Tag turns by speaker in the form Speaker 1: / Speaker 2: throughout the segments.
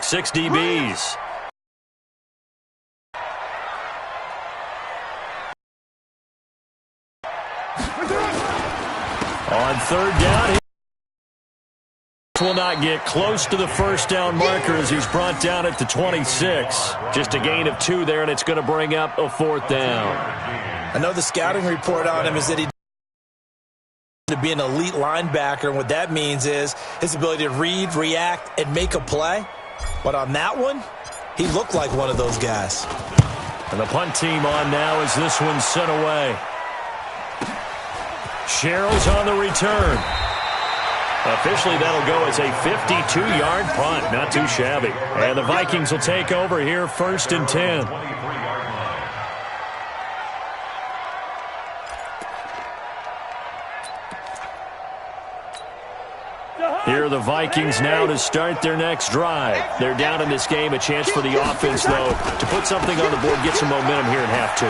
Speaker 1: 6 DBs. On third down, he will not get close to the first down marker as he's brought down at the 26. Just a gain of 2 there, and it's going to bring up a 4th down.
Speaker 2: I know the scouting report on him is that he to be an elite linebacker, and what that means is his ability to read, react, and make a play. But on that one, he looked like one of those guys.
Speaker 1: And the punt team on now as this one's sent away. Sherrill's on the return. Officially, that'll go as a 52-yard punt. Not too shabby. And the Vikings will take over here, 1st and 10. Here are the Vikings now to start their next drive. They're down in this game. A chance for the offense, though, to put something on the board, get some momentum here in half 2.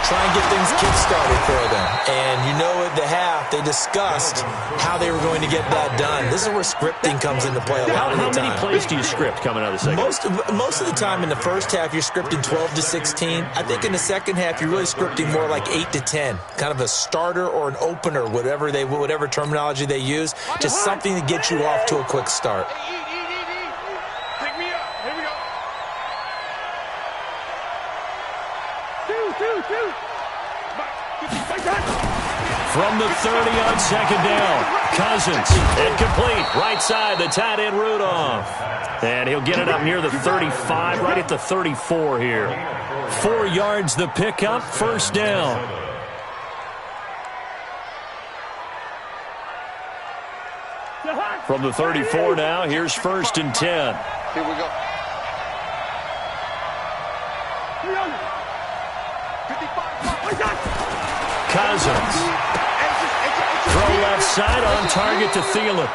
Speaker 2: Try and get things kick-started for them. And you know at the half, they discussed how they were going to get that done. This is where scripting comes into play a lot of the time.
Speaker 1: How many plays do you script coming out of the second?
Speaker 2: Most of the time in the first half, you're scripting 12 to 16. I think in the second half, you're really scripting more like 8 to 10. Kind of a starter or an opener, whatever terminology they use. Just something to get you off to a quick start.
Speaker 1: From the 30 on second down, Cousins, incomplete, right side, the tight end Rudolph. And he'll get it up near the 35, right at the 34 here. 4 yards the pickup, 1st down. From the 34 now, here's 1st and 10.
Speaker 3: Here we go.
Speaker 1: Cousins. Throw left side on target to Thielen.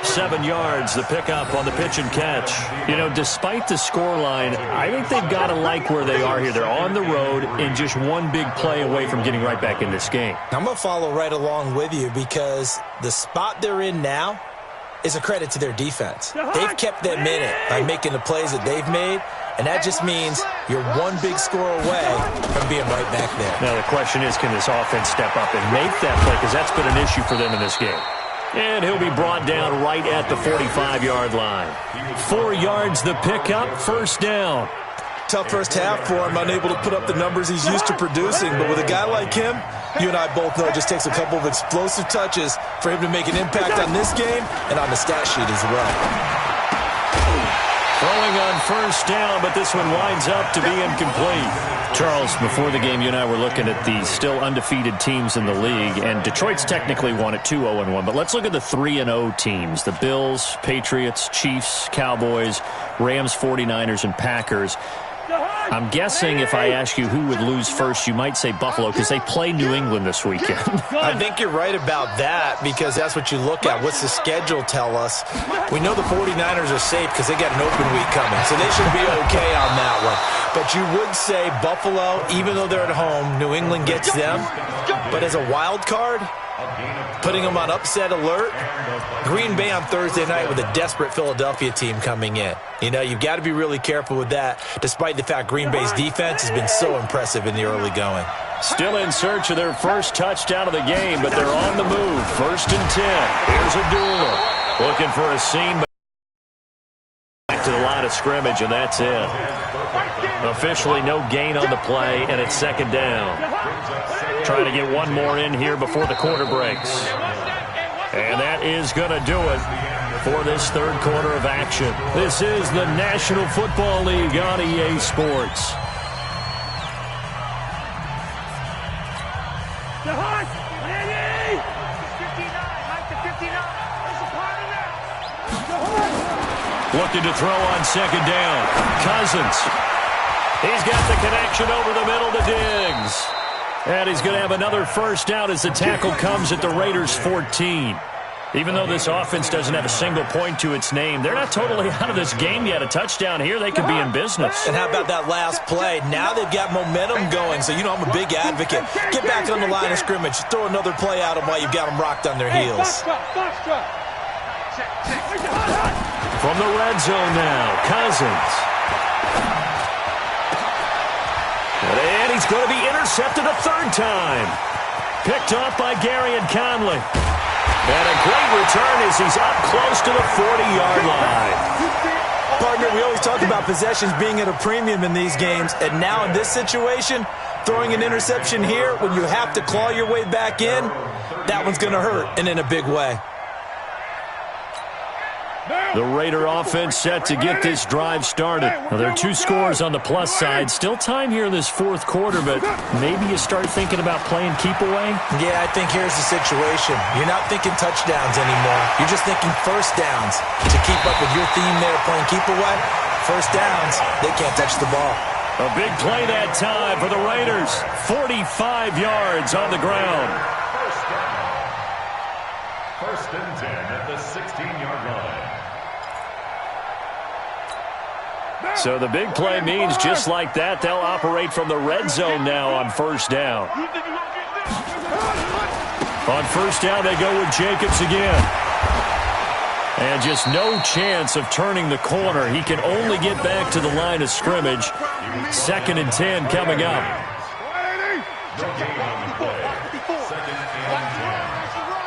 Speaker 1: 7 yards, the pickup on the pitch and catch. You know, despite the scoreline, I think they've got to like where they are here. They're on the road and just one big play away from getting right back in this game.
Speaker 2: I'm going to follow right along with you because the spot they're in now is a credit to their defense. They've kept them in it by making the plays that they've made, and that just means you're one big score away from being right back there.
Speaker 1: Now the question is, can this offense step up and make that play? Because that's been an issue for them in this game. And he'll be brought down right at the 45-yard line. 4 yards the pickup, 1st down.
Speaker 2: Tough first half for him, unable to put up the numbers he's used to producing. But with a guy like him, you and I both know it just takes a couple of explosive touches for him to make an impact on this game and on the stat sheet as well.
Speaker 1: Throwing on 1st down, but this one winds up to be incomplete. Charles, before the game, you and I were looking at the still undefeated teams in the league, and Detroit's technically won at 2-0-1, but let's look at the 3-0 teams. The Bills, Patriots, Chiefs, Cowboys, Rams, 49ers, and Packers. I'm guessing if I ask you who would lose first, you might say Buffalo because they play New England this weekend.
Speaker 2: I think you're right about that because that's what you look at. What's the schedule tell us? We know the 49ers are safe because they got an open week coming, so they should be okay on that one. But you would say Buffalo, even though they're at home, New England gets them. But as a wild card, putting them on upset alert, Green Bay on Thursday night with a desperate Philadelphia team coming in. You know, you've got to be really careful with that, despite the fact Green Bay's defense has been so impressive in the early going.
Speaker 1: Still in search of their first touchdown of the game, but they're on the move. 1st and 10. Here's Abdullah looking for a seam. Back to the line of scrimmage, and that's it. Officially no gain on the play, and it's 2nd down. Trying to get one more in here before the quarter breaks. And that is going to do it for this 3rd quarter of action. This is the National Football League on EA Sports. Looking to throw on 2nd down. Cousins. He's got the connection over the middle to Diggs. And he's going to have another 1st down as the tackle comes at the Raiders' 14. Even though this offense doesn't have a single point to its name, they're not totally out of this game yet. A touchdown here, they could be in business.
Speaker 2: And how about that last play? Now they've got momentum going, so you know I'm a big advocate. Get back on the line of scrimmage. Throw another play at them while you've got them rocked on their heels.
Speaker 1: From the red zone now, Cousins. And he's going to be intercepted a third time. Picked off by Gary and Conley. And a great return as he's up close to the 40-yard line.
Speaker 2: Partner, we always talk about possessions being at a premium in these games, and now in this situation, throwing an interception here when you have to claw your way back in, that one's going to hurt, and in a big way.
Speaker 1: The Raider offense set to get this drive started. Well, there are 2 scores on the plus side. Still time here in this fourth quarter, but maybe you start thinking about playing keep away?
Speaker 2: Yeah, I think here's the situation. You're not thinking touchdowns anymore. You're just thinking first downs. To keep up with your theme there playing keep away, first downs, they can't touch the ball.
Speaker 1: A big play that time for the Raiders. 45 yards on the ground.
Speaker 3: First and 10 at the 16-yard line.
Speaker 1: So the big play means just like that, they'll operate from the red zone now on first down. On first down, they go with Jacobs again. And just no chance of turning the corner. He can only get back to the line of scrimmage. 2nd and 10 coming up.
Speaker 3: The game on the play. 2nd and 10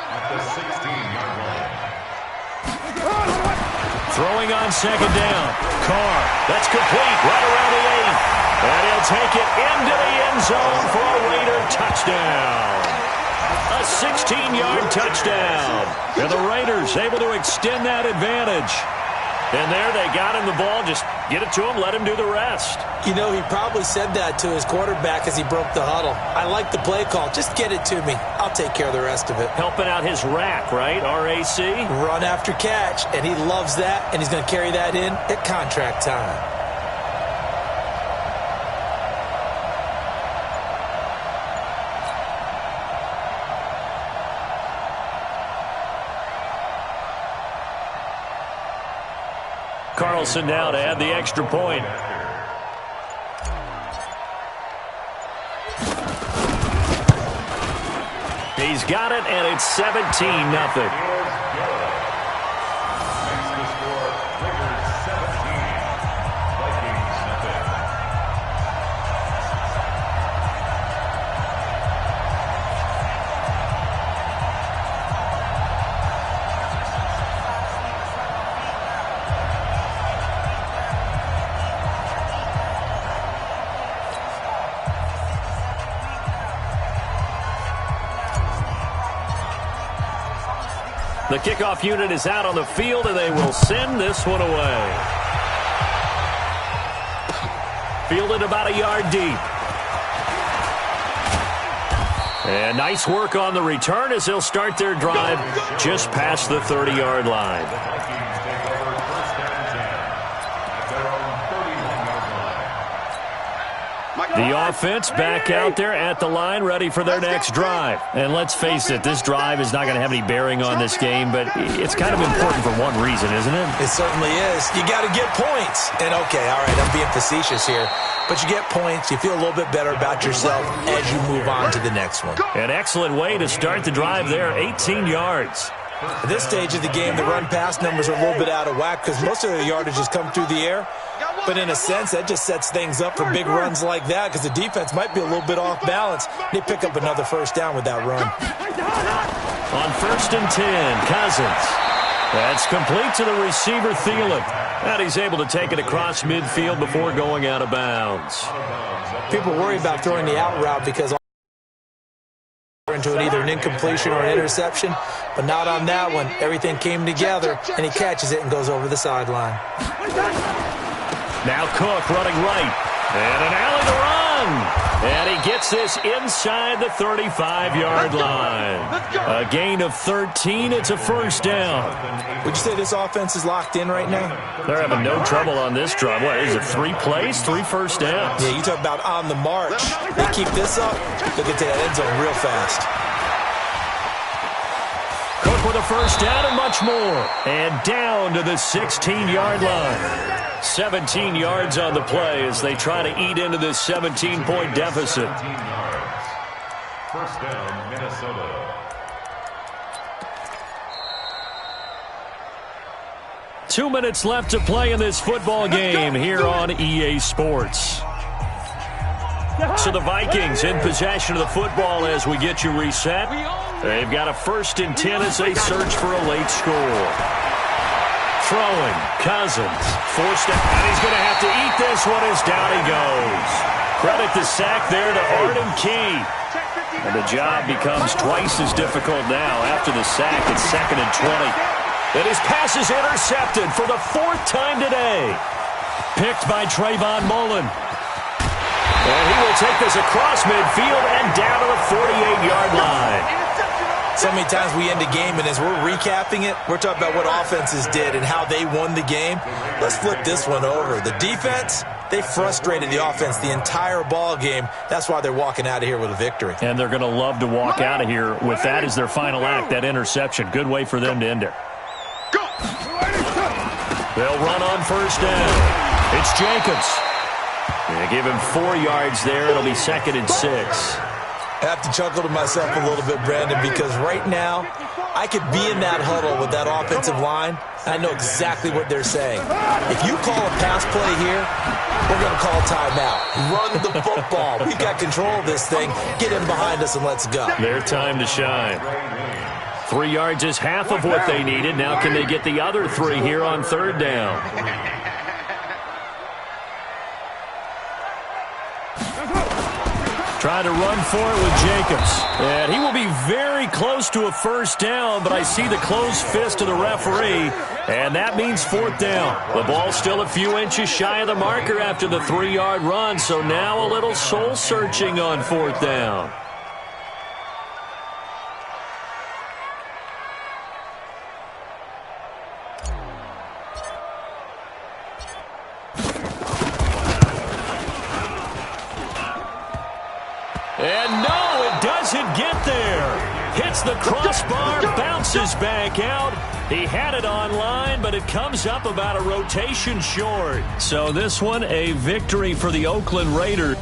Speaker 3: at the 16-yard line.
Speaker 1: Throwing on 2nd down. Carr, that's complete right around the 8. And he'll take it into the end zone for a Raider touchdown. A 16-yard touchdown. And the Raiders able to extend that advantage. And there they got him the ball. Just get it to him, let him do the rest.
Speaker 2: You know, he probably said that to his quarterback as he broke the huddle. I like the play call. Just get it to me. I'll take care of the rest of it.
Speaker 1: Helping out his rack, right? R-A-C?
Speaker 2: Run after catch, and he loves that, and he's going to carry that in at contract time.
Speaker 1: Carlson now to add the extra point. He's got it, and it's 17-0. The kickoff unit is out on the field, and they will send this one away. Fielded about a yard deep. And nice work on the return as they'll start their drive just past the 30-yard line. The offense back out there at the line, ready for their next drive. And let's face it, this drive is not going to have any bearing on this game, but it's kind of important for one reason, isn't it?
Speaker 2: It certainly is. You got to get points. And, okay, all right, I'm being facetious here. But you get points, you feel a little bit better about yourself as you move on to the next one.
Speaker 1: An excellent way to start the drive there, 18 yards.
Speaker 2: At this stage of the game, the run-pass numbers are a little bit out of whack because most of the yardage has come through the air. But in a sense, that just sets things up for big runs like that because the defense might be a little bit off balance. They pick up another first down with that run.
Speaker 1: On 1st and 10, Cousins. That's complete to the receiver, Thielen. And he's able to take it across midfield before going out of bounds.
Speaker 2: People worry about throwing the out route because into either an incompletion or an interception, but not on that one. Everything came together, and he catches it and goes over the sideline.
Speaker 1: Now Cook running right. And an alley to run. And he gets this inside the 35-yard line. A gain of 13. It's a first down.
Speaker 2: Would you say this offense is locked in right now?
Speaker 1: They're having no trouble on this drive. What, is it 3 plays, 3 first downs?
Speaker 2: Yeah, you talk about on the march. They keep this up, they'll get to that end zone real fast.
Speaker 1: Cook with a first down and much more. And down to the 16-yard line. 17 yards on the play as they try to eat into this 17-point deficit.
Speaker 3: First down, Minnesota.
Speaker 1: 2 minutes left to play in this football game here on EA Sports. So the Vikings in possession of the football as we get you reset. They've got a 1st and 10 as they search for a late score. Throwing, Cousins, forced out, and he's going to have to eat this one as down he goes. Credit the sack there to Arden Key. And the job becomes twice as difficult now after the sack. It's 2nd and 20. And his pass is intercepted for the 4th time today. Picked by Trayvon Mullen. And he will take this across midfield and down to the 48-yard line.
Speaker 2: So many times we end a game, and as we're recapping it, we're talking about what offenses did and how they won the game. Let's flip this one over. The defense, they frustrated the offense the entire ball game. That's why they're walking out of here with a victory.
Speaker 1: And they're going to love to walk out of here with that as their final act, that interception. Good way for them to end it. They'll run on 1st down. It's Jacobs. They give him 4 yards there. It'll be 2nd and 6.
Speaker 2: I have to chuckle to myself a little bit, Brandon, because right now I could be in that huddle with that offensive line, and I know exactly what they're saying. If you call a pass play here, we're going to call timeout. Run the football. We've got control of this thing. Get him behind us and let's go.
Speaker 1: Their time to shine. 3 yards is half of what they needed. Now can they get the other 3 here on 3rd down? Trying to run for it with Jacobs. And he will be very close to a 1st down, but I see the closed fist of the referee, and that means 4th down. The ball's still a few inches shy of the marker after the 3-yard run, so now a little soul-searching on 4th down. And no, it doesn't get there. Hits the crossbar, bounces back out. He had it online, but it comes up about a rotation short. So this one, a victory for the Oakland Raiders.